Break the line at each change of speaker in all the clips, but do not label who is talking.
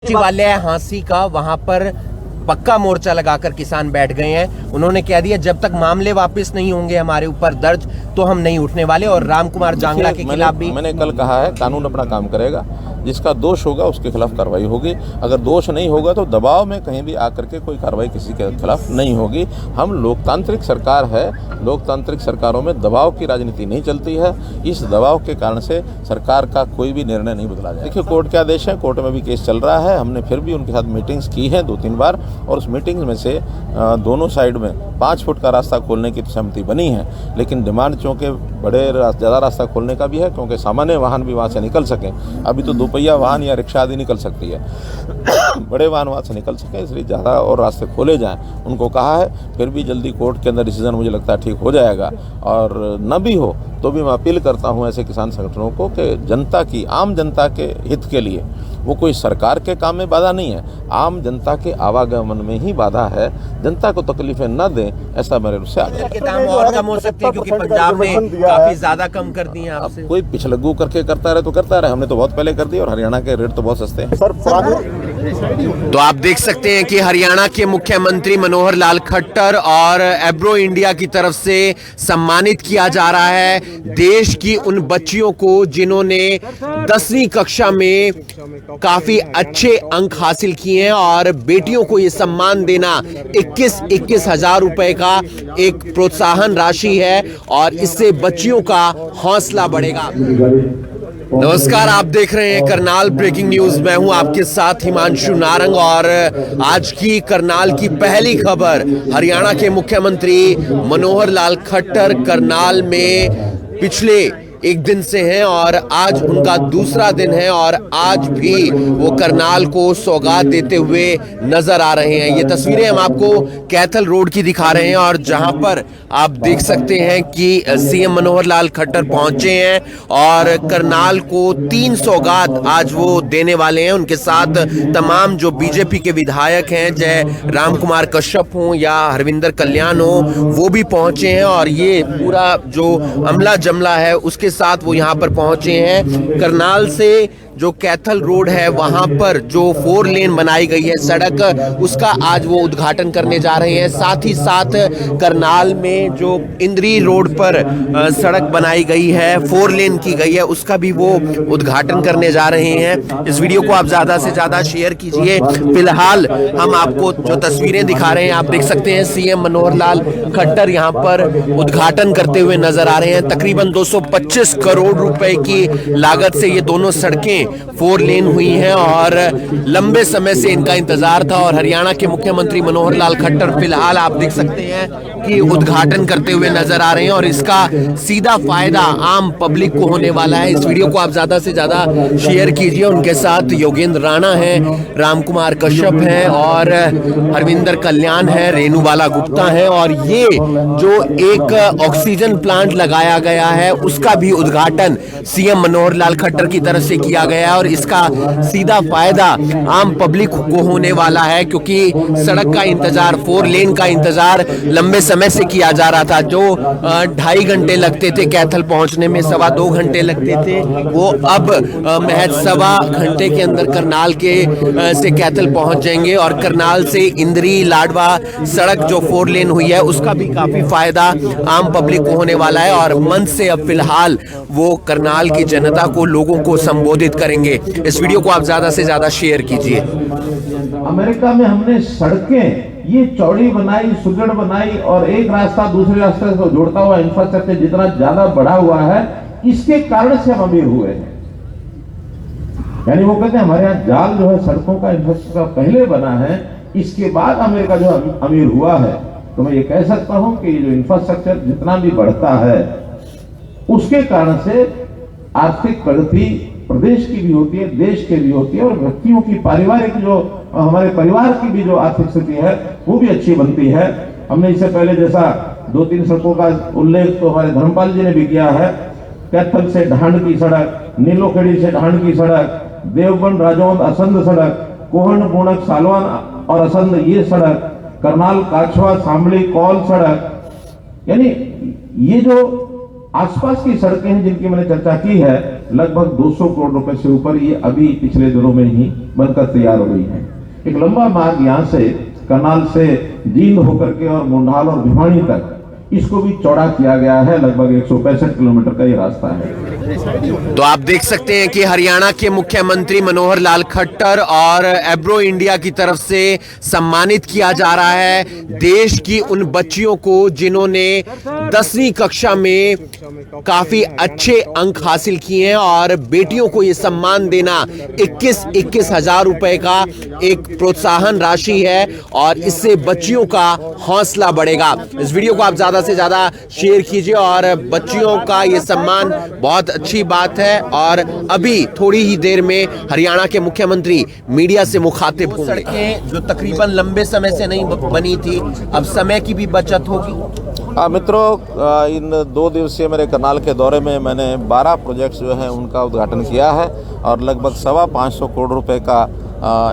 सचिवालय हांसी का वहां पर पक्का मोर्चा लगाकर किसान बैठ गए हैं। उन्होंने कह दिया जब तक मामले वापस नहीं होंगे हमारे ऊपर दर्ज तो हम नहीं उठने वाले। और रामकुमार जांगड़ा के खिलाफ भी
मैंने कल कहा है कानून अपना काम करेगा, जिसका दोष होगा उसके खिलाफ कार्रवाई होगी। अगर दोष नहीं होगा तो दबाव में कहीं भी आकर के कोई कार्रवाई किसी के खिलाफ नहीं होगी। हम लोकतांत्रिक सरकार है, लोकतांत्रिक सरकारों में दबाव की राजनीति नहीं चलती है। इस दबाव के कारण से सरकार का कोई भी निर्णय नहीं बदला जाए। देखिए कोर्ट के आदेश है, कोर्ट में भी केस चल रहा है। हमने फिर भी उनके साथ मीटिंग्स की हैं 2-3 बार, और उस मीटिंग्स में से दोनों साइड में 5 फुट का रास्ता खोलने की सहमति बनी है। लेकिन डिमांड चूँकि ज़्यादा रास्ता खोलने का भी है, क्योंकि सामान्य वाहन भी वहाँ से निकल सकें। अभी तो 2 पहिया वाहन या रिक्शा आदि निकल सकती है, बड़े वाहन वहाँ से निकल सकें, इसलिए ज़्यादा और रास्ते खोले जाएं। उनको कहा है, फिर भी जल्दी कोर्ट के अंदर डिसीजन मुझे लगता है ठीक हो जाएगा। और न भी हो तो भी मैं अपील करता हूँ ऐसे किसान संगठनों को कि जनता की, आम जनता के हित के लिए, वो कोई सरकार के काम में बाधा नहीं है, आम जनता के आवागमन में ही बाधा है। जनता को तकलीफें न दें, ऐसा मेरे उससे आग्रह।
के दाम और कम हो सकते हैं क्योंकि पंजाब ने काफी ज्यादा कम कर दिए हैं आपसे।
कोई पिछलग्गू करके करता रहे तो करता रहे, हमने तो बहुत पहले कर दिया। और हरियाणा के रेट तो बहुत सस्ते हैं।
तो आप देख सकते हैं कि हरियाणा के मुख्यमंत्री मनोहर लाल खट्टर और एब्रो इंडिया की तरफ से सम्मानित किया जा रहा है देश की उन बच्चियों को जिन्होंने 10वीं कक्षा में काफी अच्छे अंक हासिल किए हैं। और बेटियों को ये सम्मान देना 21 हजार रुपए का एक प्रोत्साहन राशि है और इससे बच्चियों का हौसला बढ़ेगा। नमस्कार, आप देख रहे हैं करनाल ब्रेकिंग न्यूज। मैं हूं आपके साथ हिमांशु नारंग और आज की करनाल की पहली खबर, हरियाणा के मुख्यमंत्री मनोहर लाल खट्टर करनाल में पिछले एक दिन से हैं और आज उनका दूसरा दिन है और आज भी वो करनाल को सौगात देते हुए नजर आ रहे हैं। ये तस्वीरें हम आपको कैथल रोड की दिखा रहे हैं और जहां पर आप देख सकते हैं कि सीएम मनोहर लाल खट्टर पहुंचे हैं और करनाल को 3 सौगात आज वो देने वाले हैं। उनके साथ तमाम जो बीजेपी के विधायक हैं, चाहे रामकुमार कश्यप हो या हरविंदर कल्याण हो, वो भी पहुंचे हैं। और ये पूरा जो अमला जमला है उसके साथ वो यहां पर पहुंचे हैं। करनाल से जो कैथल रोड है वहां पर जो 4 लेन बनाई गई है सड़क, उसका आज वो उद्घाटन करने जा रहे हैं। साथ ही साथ करनाल में जो इंद्री रोड पर सड़क बनाई गई है, 4 लेन की गई है, उसका भी वो उद्घाटन करने जा रहे हैं। इस वीडियो को आप ज्यादा से ज्यादा शेयर कीजिए। फिलहाल हम आपको जो तस्वीरें दिखा रहे हैं, आप देख सकते हैं सीएम मनोहर लाल खट्टर यहां पर उद्घाटन करते हुए नजर आ रहे हैं। तकरीबन 225 करोड़ रुपए की लागत से ये दोनों सड़कें 4 लेन हुई हैं और लंबे समय से इनका इंतजार था। और हरियाणा के मुख्यमंत्री मनोहर लाल खट्टर फिलहाल आप देख सकते हैं कि उद्घाटन करते हुए नजर आ रहे हैं और इसका सीधा फायदा आम पब्लिक को होने वाला है। इस वीडियो को आप ज्यादा से ज्यादा शेयर कीजिए। उनके साथ योगेंद्र राणा हैं, रामकुमार कश्यप हैं और हरविंदर कल्याण है, रेणुबाला गुप्ता है। और ये जो एक ऑक्सीजन प्लांट लगाया गया है उसका भी उद्घाटन सीएम मनोहर लाल खट्टर की तरफ से किया गया है और इसका सीधा फायदा आम पब्लिक को होने वाला है, क्योंकि सड़क का इंतजार, 4 लेन का इंतजार लंबे समय से किया जा रहा था। जो 2.5 घंटे लगते थे कैथल पहुंचने में, 2.25 घंटे लगते थे, वो अब महज 1.25 घंटे के अंदर करनाल के से कैथल पहुंच जाएंगे। और करनाल से इंद्री लाडवा सड़क जो 4 लेन हुई है उसका भी काफी फायदा आम पब्लिक को होने वाला है। और मंच से अब फिलहाल वो करनाल की जनता को, लोगों को संबोधित करेंगे। इस वीडियो को आप ज्यादा से ज्यादा शेयर कीजिए।
अमेरिका में हमने सड़कें ये चौड़ी बनाई, सुदृढ़ बनाई और एक रास्ता दूसरे रास्ते से जोड़ता हुआ इंफ्रास्ट्रक्चर जितना ज्यादा बढ़ा हुआ है, इसके कारण से हम अमीर हुए हैं। यानी वो कहते हैं हमारे यहाँ जाल जो है सड़कों का इंफ्रास्ट्रक्चर पहले बना है, इसके बाद अमेरिका जो अमीर हुआ है। तो मैं ये कह सकता हूं कि जो इंफ्रास्ट्रक्चर जितना भी बढ़ता है उसके कारण से आर्थिक प्रगति प्रदेश की भी होती है, देश की भी होती है और व्यक्तियों की पारिवारिक जो हमारे परिवार की भी जो आर्थिक स्थिति है वो भी अच्छी बनती है। हमने इससे पहले जैसा 2-3 सड़कों का उल्लेख तो हमारे धर्मपाल जी ने भी किया है। कैथल से ढांड की सड़क, नीलोखेड़ी से ढांड की सड़क, देवबंद राजौंद असंध सड़क, कोहन गुणक सालवान और असंध ये सड़क, करनाल काछवा शामली कौल सड़क, यानी ये जो आसपास की सड़कें हैं जिनकी मैंने चर्चा की है लगभग 200 करोड़ रुपए से ऊपर ये अभी पिछले दिनों में ही बनकर तैयार हो गई है। एक लंबा मार्ग यहाँ से करनाल से जींद होकर के और मुंडाल और भिवानी तक इसको भी चौड़ा किया गया है। लगभग 165 किलोमीटर का ये रास्ता है।
तो आप देख सकते हैं कि हरियाणा के मुख्यमंत्री मनोहर लाल खट्टर और एब्रो इंडिया की तरफ से सम्मानित किया जा रहा है देश की उन बच्चियों को जिन्होंने 10वीं कक्षा में काफी अच्छे अंक हासिल किए हैं, और बेटियों को यह सम्मान देना 21 हजार रुपए का एक प्रोत्साहन राशि है, और इससे बच्चियों का हौसला बढ़ेगा। इस वीडियो को आप ज्यादा से ज्यादा शेयर कीजिए, और बच्चियों का ये सम्मान बहुत अच्छी बात है। और अभी थोड़ी ही देर में हरियाणा के मुख्यमंत्री मीडिया से मुखातिब होंगे। सड़कें जो तकरीबन लंबे समय से नहीं बनी थी, अब समय की भी बचत होगी।
मित्रों, इन 2 दिवसीय मेरे करनाल के दौरे में मैंने 12 प्रोजेक्ट्स जो हैं उनका उद्घाटन किया है, और लगभग 525 करोड़ रुपए का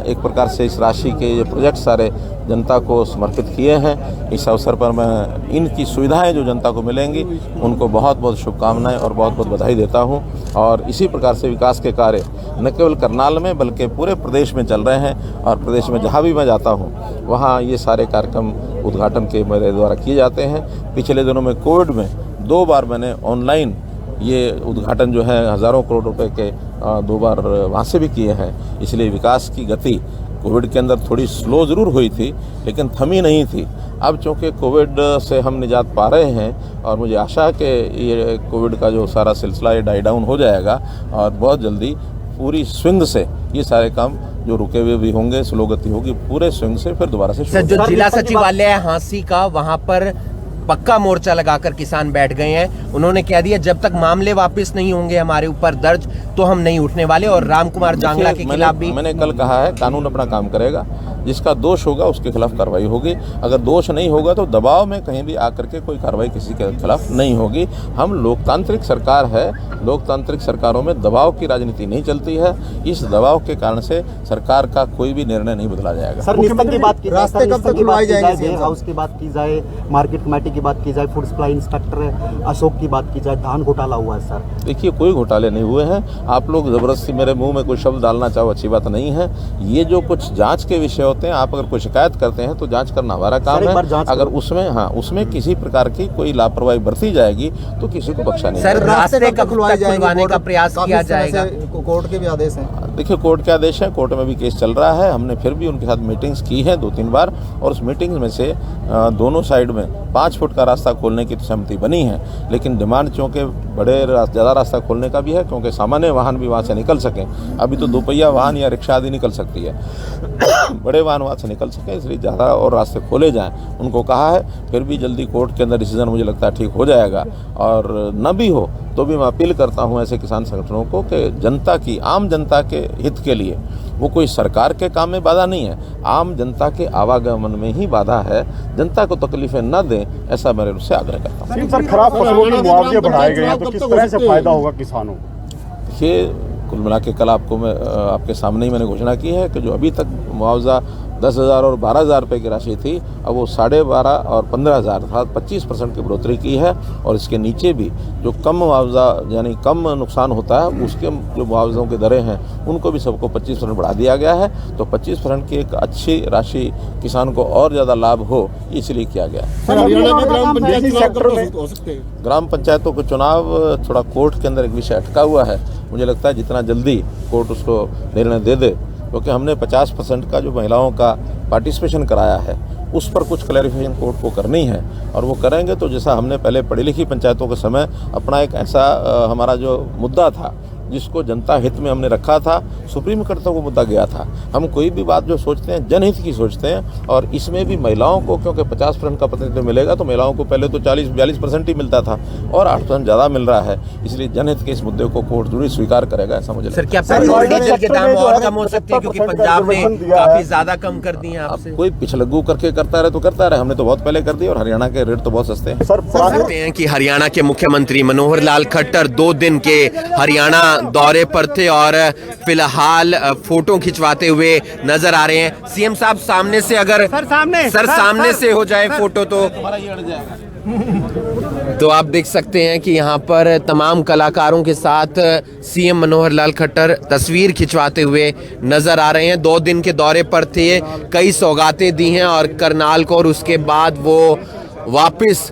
एक प्रकार से इस राशि के ये प्रोजेक्ट सारे जनता को समर्पित किए हैं। इस अवसर पर मैं इनकी सुविधाएं जो जनता को मिलेंगी उनको बहुत बहुत शुभकामनाएं और बहुत बहुत बधाई देता हूं। और इसी प्रकार से विकास के कार्य न केवल करनाल में बल्कि पूरे प्रदेश में चल रहे हैं, और प्रदेश में जहां भी मैं जाता हूं वहां ये सारे कार्यक्रम उद्घाटन के मेरे द्वारा किए जाते हैं। पिछले दिनों में कोविड में 2 बार मैंने ऑनलाइन ये उद्घाटन जो है हज़ारों करोड़ रुपए के 2 बार वहाँ से भी किए हैं। इसलिए विकास की गति कोविड के अंदर थोड़ी स्लो ज़रूर हुई थी, लेकिन थमी नहीं थी। अब चूँकि कोविड से हम निजात पा रहे हैं, और मुझे आशा है कि ये कोविड का जो सारा सिलसिला ये डाई डाउन हो जाएगा, और बहुत जल्दी पूरी स्विंग से ये सारे काम जो रुके हुए भी होंगे, स्लो गति होगी, पूरे स्विंग से फिर दोबारा से
सर, जो जिला सचिवालय है हांसी का, वहाँ पर पक्का मोर्चा लगाकर किसान बैठ गए हैं। उन्होंने कह दिया जब तक मामले वापस नहीं होंगे हमारे ऊपर दर्ज तो हम नहीं उठने वाले। और रामकुमार जांगला के खिलाफ भी
मैंने कल कहा है, कानून अपना काम करेगा, जिसका दोष होगा उसके खिलाफ कार्रवाई होगी। अगर दोष नहीं होगा तो दबाव में कहीं भी आकर के कोई कार्रवाई किसी के खिलाफ नहीं होगी। हम लोकतांत्रिक सरकार है, लोकतांत्रिक सरकारों में दबाव की राजनीति नहीं चलती है। इस दबाव के कारण से सरकार का कोई भी निर्णय नहीं बदला जाएगा।
सर, निस्तर की बात की जाए, रास्ते कब तक खुलवाए जाएंगे? हाउस की बात की जाए, मार्केट कमेटी की बात की जाए, फूड सप्लाई इंस्पेक्टर अशोक की बात की जाए, धान घोटाला हुआ है सर।
देखिए, कोई घोटाले नहीं हुए हैं। आप लोग जबरदस्ती मेरे मुंह में कोई शब्द डालना चाहो, अच्छी बात नहीं है। ये जो कुछ जांच के विषय होते हैं, आप अगर कोई शिकायत करते हैं तो जांच करना हमारा काम है। अगर उसमें किसी प्रकार की कोई लापरवाही बरती जाएगी तो किसी को बख्शा नहीं।
सर, रास्ते कब खुलवाने का प्रयास किया जाएगा?
कोर्ट के भी आदेश हैं।
देखिए, कोर्ट के आदेश है, कोर्ट में भी केस चल रहा है। हमने फिर भी उनके साथ मीटिंग्स की है 2-3 बार, और उस मीटिंग्स में से दोनों साइड में 5 फुट का रास्ता खोलने की सहमति बनी है। लेकिन डिमांड चूँकि ज़्यादा रास्ता खोलने का भी है, क्योंकि सामान्य वाहन भी वहाँ से निकल सकें। अभी तो 2 पहिया वाहन या रिक्शा आदि निकल सकती है, बड़े वाहन वहाँ से निकल सकें, इसलिए ज़्यादा और रास्ते खोले जाएं, उनको कहा है। फिर भी जल्दी कोर्ट के अंदर डिसीजन मुझे लगता है ठीक हो जाएगा, और न भी हो तो भी मैं अपील करता हूं ऐसे किसान संगठनों को कि जनता की, आम जनता के हित के लिए, वो कोई सरकार के काम में बाधा नहीं है, आम जनता के आवागमन में ही बाधा है। जनता को तकलीफें न दें, ऐसा मैं उनसे आग्रह करता हूँ।
सर, खराब फसलों के मुआवजे बढ़ाए गए हैं तो किस तरह से फायदा होगा किसानों को?
देखिए, कुल मिला के कल आपको मैं आपके सामने ही मैंने घोषणा की है कि जो अभी तक मुआवजा 10,000 और 12,000 रुपये की राशि थी, अब वो 12,500 और 15,000 था, 25% की बढ़ोतरी की है। और इसके नीचे भी जो कम मुआवजा यानी कम नुकसान होता है, उसके जो मुआवजों की दरें हैं उनको भी सबको 25% बढ़ा दिया गया है। तो 25% की एक अच्छी राशि किसान को और ज़्यादा लाभ हो, इसलिए किया गया है। ग्राम पंचायतों के चुनाव थोड़ा कोर्ट के अंदर एक विषय अटका हुआ है। मुझे लगता है जितना जल्दी कोर्ट उसको निर्णय दे दे, क्योंकि हमने 50% का जो महिलाओं का पार्टिसिपेशन कराया है उस पर कुछ क्लैरिफिकेशन कोर्ट को करनी है, और वो करेंगे तो जैसा हमने पहले पढ़ी लिखी पंचायतों के समय अपना एक ऐसा हमारा जो मुद्दा था जिसको जनता हित में हमने रखा था, सुप्रीम कोर्ट तक वो मुद्दा गया था। हम कोई भी बात जो सोचते हैं जनहित की सोचते हैं, और इसमें भी महिलाओं को क्योंकि 50% का प्रतिनिधित्व मिलेगा तो महिलाओं को पहले तो 40-42% ही मिलता था और 8% ज़्यादा मिल रहा है, इसलिए जनहित के इस मुद्दे को कोर्ट जरूर स्वीकार करेगा, ऐसा मुझे लगता है।
सर, क्या पेट्रोल डीजल के दाम और कम हो सकते हैं, क्योंकि पंजाब ने काफी ज्यादा कम कर दिए हैं आपसे?
कोई पिछलग्गू करके करता रहे तो करता रहे, हमने तो बहुत पहले कर दिया, और हरियाणा के रेट तो बहुत सस्ते हैं।
सर,
सकते हैं कि हरियाणा के मुख्यमंत्री मनोहर लाल खट्टर 2 दिन के हरियाणा दौरे पर थे और फिलहाल फोटो खिंचवाते हुए नजर आ रहे हैं। सीएम साहब सामने से, अगर सर सामने से हो जाए फोटो तो तो आप देख सकते हैं कि यहाँ पर तमाम कलाकारों के साथ सीएम मनोहर लाल खट्टर तस्वीर खिंचवाते हुए नजर आ रहे हैं। 2 दिन के दौरे पर थे, कई सौगातें दी हैं और करनाल को, और उसके बाद वो वापस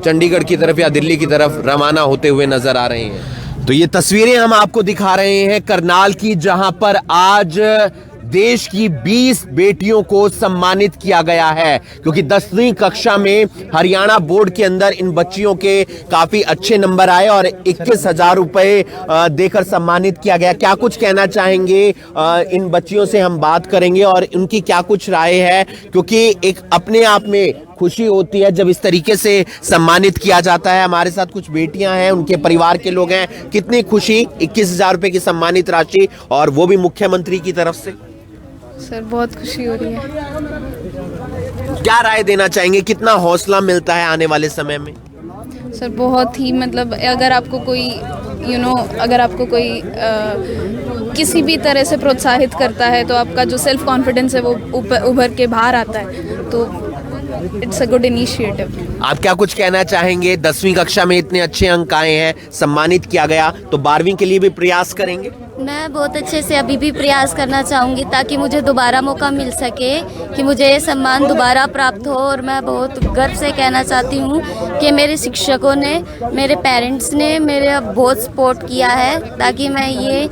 चंडीगढ़ की तरफ या दिल्ली की तरफ रवाना होते हुए नजर आ रहे हैं। तो ये तस्वीरें हम आपको दिखा रहे हैं करनाल की, जहां पर आज देश की 20 बेटियों को सम्मानित किया गया है, क्योंकि 10वीं कक्षा में हरियाणा बोर्ड के अंदर इन बच्चियों के काफी अच्छे नंबर आए और 21,000 रुपए देकर सम्मानित किया गया। क्या कुछ कहना चाहेंगे? इन बच्चियों से हम बात करेंगे और उनकी क्या कुछ राय है, क्योंकि एक अपने आप में खुशी होती है जब इस तरीके से सम्मानित किया जाता है। हमारे साथ कुछ बेटियां हैं, उनके परिवार के लोग हैं। कितनी खुशी, 21,000 रुपए की सम्मानित राशि, और वो भी मुख्यमंत्री की तरफ से।
सर बहुत खुशी हो रही है।
क्या राय देना चाहेंगे, कितना हौसला मिलता है आने वाले समय में?
सर बहुत ही, मतलब अगर आपको कोई अगर आपको कोई किसी भी तरह से प्रोत्साहित करता है तो आपका जो सेल्फ कॉन्फिडेंस है वो उभर के बाहर आता है, तो इट्स अ गुड इनिशिएटिव।
आप क्या कुछ कहना चाहेंगे? 10वीं कक्षा में इतने अच्छे अंक आए हैं, सम्मानित किया गया, तो 12वीं के लिए भी प्रयास करेंगे?
मैं बहुत अच्छे से अभी भी प्रयास करना चाहूँगी ताकि मुझे दोबारा मौका मिल सके कि मुझे ये सम्मान दोबारा प्राप्त हो। और मैं बहुत गर्व से कहना चाहती हूँ कि मेरे शिक्षकों ने, मेरे पेरेंट्स ने मेरा बहुत सपोर्ट किया है ताकि मैं ये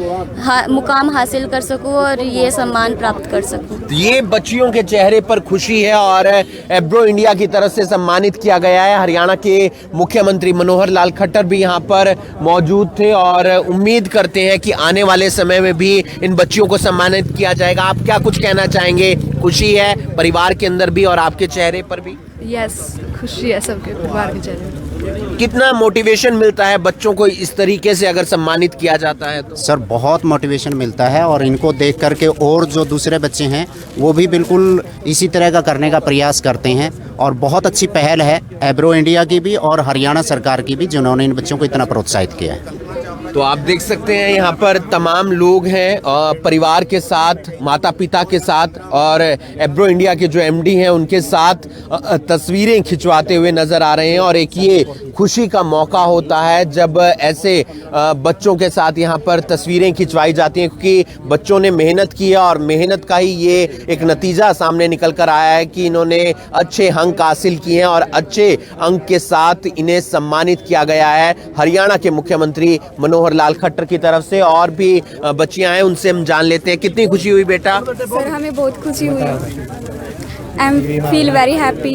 मुकाम हासिल कर सकूँ और ये सम्मान प्राप्त कर सकूँ।
ये बच्चियों के चेहरे पर खुशी है और एब्रो इंडिया की तरफ से सम्मानित किया गया है। हरियाणा के मुख्यमंत्री मनोहर लाल खट्टर भी यहाँ पर मौजूद थे और उम्मीद करते हैं कि आने वाले समय में भी इन बच्चियों को सम्मानित किया जाएगा। आप क्या कुछ कहना चाहेंगे? खुशी है परिवार के अंदर भी और आपके चेहरे पर भी?
यस, खुशी है सबके परिवार के चेहरे पर।
कितना मोटिवेशन मिलता है बच्चों को इस तरीके से अगर सम्मानित किया जाता है तो?
सर बहुत मोटिवेशन मिलता है और इनको देख करके और जो दूसरे बच्चे हैं वो भी बिल्कुल इसी तरह का करने का प्रयास करते हैं। और बहुत अच्छी पहल है एब्रो इंडिया की भी और हरियाणा सरकार की भी, जिन्होंने इन बच्चों को इतना प्रोत्साहित किया है।
तो आप देख सकते हैं यहाँ पर तमाम लोग हैं परिवार के साथ, माता पिता के साथ और एब्रो इंडिया के जो एमडी हैं उनके साथ तस्वीरें खिंचवाते हुए नजर आ रहे हैं। और एक ये खुशी का मौका होता है जब ऐसे बच्चों के साथ यहाँ पर तस्वीरें खिंचवाई जाती हैं, क्योंकि बच्चों ने मेहनत की है और मेहनत का ही ये एक नतीजा सामने निकल कर आया है कि इन्होंने अच्छे अंक हासिल किए हैं और अच्छे अंक के साथ इन्हें सम्मानित किया गया है हरियाणा के मुख्यमंत्री मनोहर लाल खट्टर की तरफ से। और भी बच्चियां हैं, उनसे हम जान लेते हैं। कितनी खुशी हुई बेटा?
सर हमें बहुत खुशी हुई, I am feel very happy.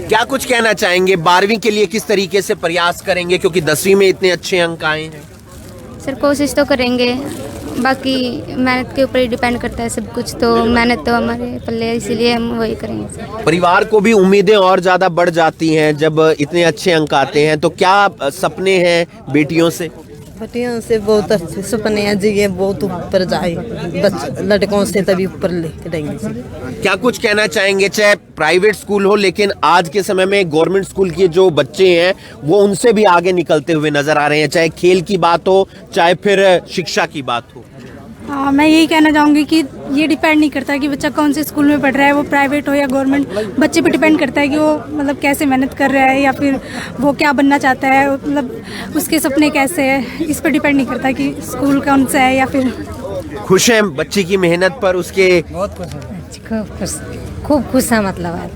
क्या कुछ कहना चाहेंगे? 12वीं के लिए किस तरीके से प्रयास करेंगे, क्योंकि 10वीं में इतने अच्छे अंक आए हैं?
सर कोशिश तो करेंगे, बाकी मेहनत के ऊपर ही डिपेंड करता है सब कुछ, तो मेहनत तो हमारे पल्ले, इसीलिए हम वही करेंगे।
परिवार को भी उम्मीदें और ज्यादा बढ़ जाती हैं जब इतने अच्छे अंक आते हैं, तो क्या सपने हैं बेटियों से?
बेटियों से बहुत अच्छे सपने हैं जी, ये बहुत ऊपर जाए, लड़कों से तभी ऊपर लेके जाएंगे।
क्या कुछ कहना चाहेंगे? चाहे प्राइवेट स्कूल हो, लेकिन आज के समय में गवर्नमेंट स्कूल के जो बच्चे हैं वो उनसे भी आगे निकलते हुए नजर आ रहे हैं, चाहे खेल की बात हो चाहे फिर शिक्षा की बात हो।
मैं यही कहना चाहूँगी कि ये डिपेंड नहीं करता कि बच्चा कौन से स्कूल में पढ़ रहा है, वो प्राइवेट हो या गवर्नमेंट, बच्चे पे डिपेंड करता है कि वो मतलब कैसे मेहनत कर रहा है या फिर वो क्या बनना चाहता है, मतलब उसके सपने कैसे हैं, इस पर डिपेंड नहीं करता कि स्कूल कौन सा है या फिर।
खुश हैं बच्चे की मेहनत पर? उसके
बहुत खुश है, खूब खुश है, मतलब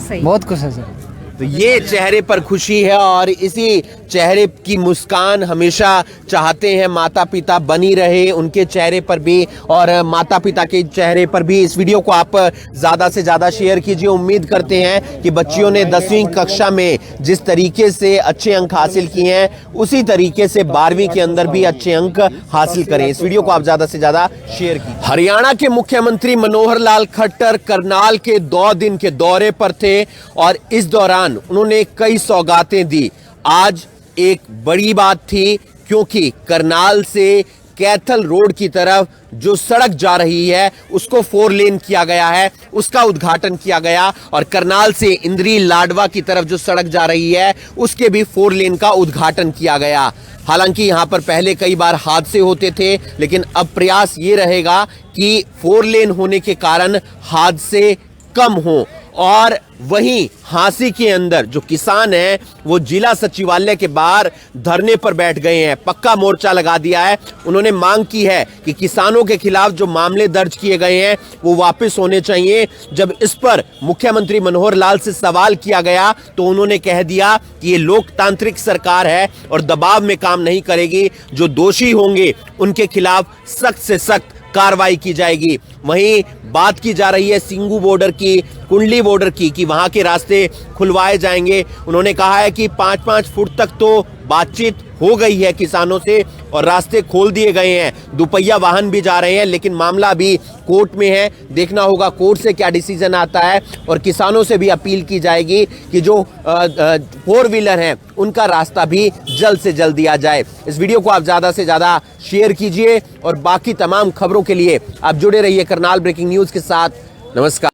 सही, बहुत खुश है सर।
तो ये चेहरे पर खुशी है और इसी चेहरे की मुस्कान हमेशा चाहते हैं माता पिता बनी रहे उनके चेहरे पर भी और माता पिता के चेहरे पर भी। इस वीडियो को आप ज़्यादा से ज़्यादा शेयर कीजिए। उम्मीद करते हैं कि बच्चियों ने 10वीं कक्षा में जिस तरीके से अच्छे अंक हासिल किए हैं उसी तरीके से 12वीं के अंदर भी अच्छे अंक हासिल करें। इस वीडियो को आप ज़्यादा से ज़्यादा शेयर कीजिए। हरियाणा के मुख्यमंत्री मनोहर लाल खट्टर करनाल के 2 दिन के दौरे पर थे और इस दौरान उन्होंने कई सौगातें दी। आज एक बड़ी बात थी क्योंकि करनाल से कैथल रोड की तरफ जो सड़क जा रही है उसको 4 लेन किया गया है, उसका उद्घाटन किया गया और करनाल से इंद्री लाडवा की तरफ जो सड़क जा रही है उसके भी 4 लेन का उद्घाटन किया गया। हालांकि यहां पर पहले कई बार हादसे होते थे, लेकिन अब प्रयास ये रहेगा कि 4 लेन होने के कारण हादसे कम हो और वहीं हांसी के अंदर जो किसान हैं वो जिला सचिवालय के बाहर धरने पर बैठ गए हैं, पक्का मोर्चा लगा दिया है। उन्होंने मांग की है कि किसानों के खिलाफ जो मामले दर्ज किए गए हैं वो वापस होने चाहिए। जब इस पर मुख्यमंत्री मनोहर लाल से सवाल किया गया तो उन्होंने कह दिया कि ये लोकतांत्रिक सरकार है और दबाव में काम नहीं करेगी, जो दोषी होंगे उनके खिलाफ सख्त से सख्त कार्रवाई की जाएगी। वहीं बात की जा रही है सिंगू बॉर्डर की, कुंडली बॉर्डर की, कि वहां के रास्ते खुलवाए जाएंगे। उन्होंने कहा है कि 5-5 फुट तक तो बातचीत हो गई है किसानों से और रास्ते खोल दिए गए हैं, दोपहिया वाहन भी जा रहे हैं, लेकिन मामला अभी कोर्ट में है। देखना होगा कोर्ट से क्या डिसीजन आता है और किसानों से भी अपील की जाएगी कि जो 4 व्हीलर हैं उनका रास्ता भी जल्द से जल्द दिया जाए। इस वीडियो को आप ज़्यादा से ज़्यादा शेयर कीजिए और बाकी तमाम खबरों के लिए आप जुड़े रहिए करनाल ब्रेकिंग न्यूज़ के साथ। नमस्कार।